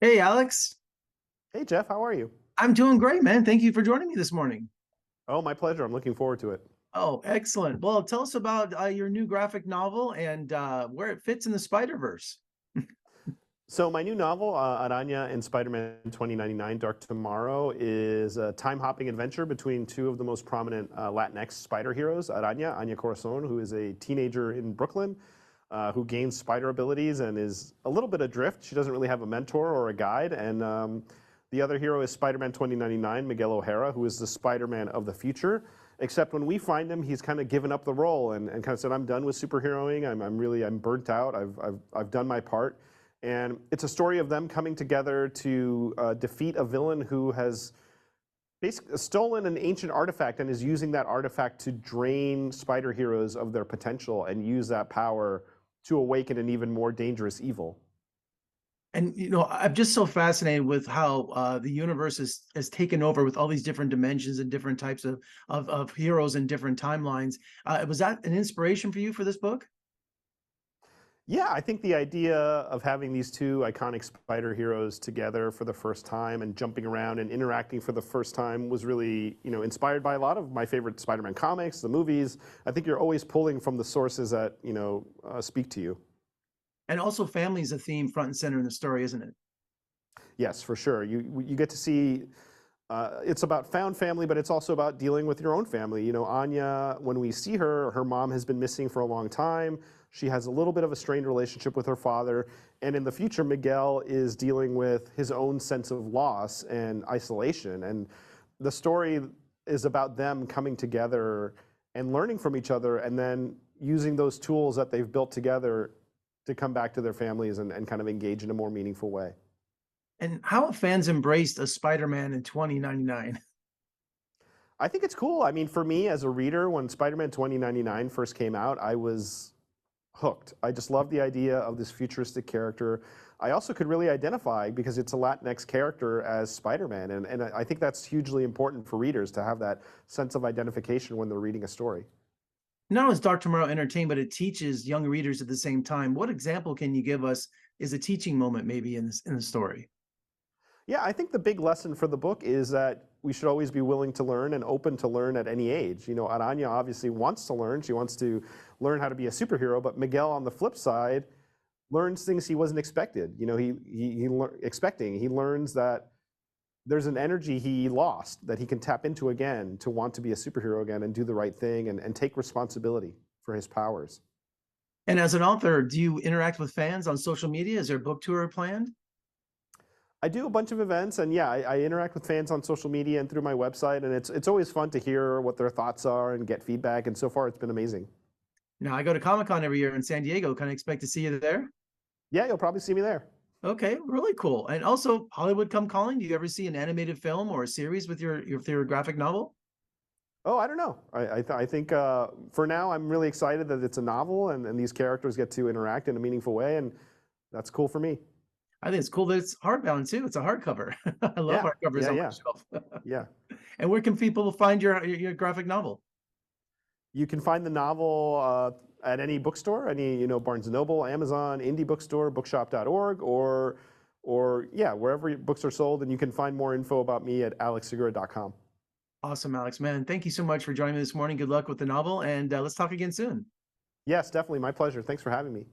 Hey, Alex. Hey Jeff, how are you? I'm doing great, man. Thank you for joining me this morning. Oh, my pleasure. I'm looking forward to it. Oh, excellent. Well, tell us about your new graphic novel and where it fits in the Spider-Verse. So my new novel, Arana and Spider-Man 2099 Dark Tomorrow, is a time-hopping adventure between two of the most prominent Latinx spider heroes, Anya Corazon, who is a teenager in Brooklyn, who gains spider abilities and is a little bit adrift. She doesn't really have a mentor or a guide. And the other hero is Spider-Man 2099, Miguel O'Hara, who is the Spider-Man of the future. Except when we find him, he's kind of given up the role and kind of said, "I'm done with superheroing. I'm burnt out. I've done my part." And it's a story of them coming together to defeat a villain who has basically stolen an ancient artifact and is using that artifact to drain spider heroes of their potential and use that power to awaken an even more dangerous evil. And I'm just so fascinated with how the universe has taken over with all these different dimensions and different types of heroes and different timelines. Was that an inspiration for you for this book? Yeah, I think the idea of having these two iconic spider heroes together for the first time and jumping around and interacting for the first time was really, inspired by a lot of my favorite Spider-Man comics, the movies. I think you're always pulling from the sources that, speak to you. And also, family is a theme front and center in the story, isn't it? Yes, for sure. You get to see it's about found family, but it's also about dealing with your own family. Anya, when we see her, her mom has been missing for a long time. She has a little bit of a strained relationship with her father. And in the future, Miguel is dealing with his own sense of loss and isolation. And the story is about them coming together and learning from each other and then using those tools that they've built together to come back to their families and kind of engage in a more meaningful way. And how have fans embraced a Spider-Man in 2099? I think it's cool. I mean, for me as a reader, when Spider-Man 2099 first came out, I was hooked. I just loved the idea of this futuristic character. I also could really identify, because it's a Latinx character, as Spider-Man. And I think that's hugely important for readers to have that sense of identification when they're reading a story. Not only is Dark Tomorrow entertaining, but it teaches young readers at the same time. What example can you give us is a teaching moment maybe in the story? Yeah, I think the big lesson for the book is that we should always be willing to learn and open to learn at any age. Aranya obviously wants to learn. She wants to learn how to be a superhero, but Miguel, on the flip side, learns things he wasn't expected. Expecting. He learns that there's an energy he lost that he can tap into again to want to be a superhero again and do the right thing and take responsibility for his powers. And as an author, do you interact with fans on social media? Is there a book tour planned? I do a bunch of events, and yeah, I interact with fans on social media and through my website, and it's always fun to hear what their thoughts are and get feedback. And so far, it's been amazing. Now, I go to Comic-Con every year in San Diego. Can I expect to see you there? Yeah, you'll probably see me there. Okay, really cool. And also, Hollywood Come Calling. Do you ever see an animated film or a series with your graphic novel? Oh, I don't know. I think for now, I'm really excited that it's a novel and these characters get to interact in a meaningful way, and that's cool for me. I think it's cool that it's hardbound too. It's a hardcover. I love Yeah, hardcovers yeah, on my yeah, shelf. yeah. And where can people find your graphic novel? You can find the novel at any bookstore, any Barnes and Noble, Amazon, indie bookstore, bookshop.org, or yeah, wherever books are sold. And you can find more info about me at alexsegura.com. Awesome, Alex. Man, thank you so much for joining me this morning. Good luck with the novel, and let's talk again soon. Yes, definitely, my pleasure. Thanks for having me.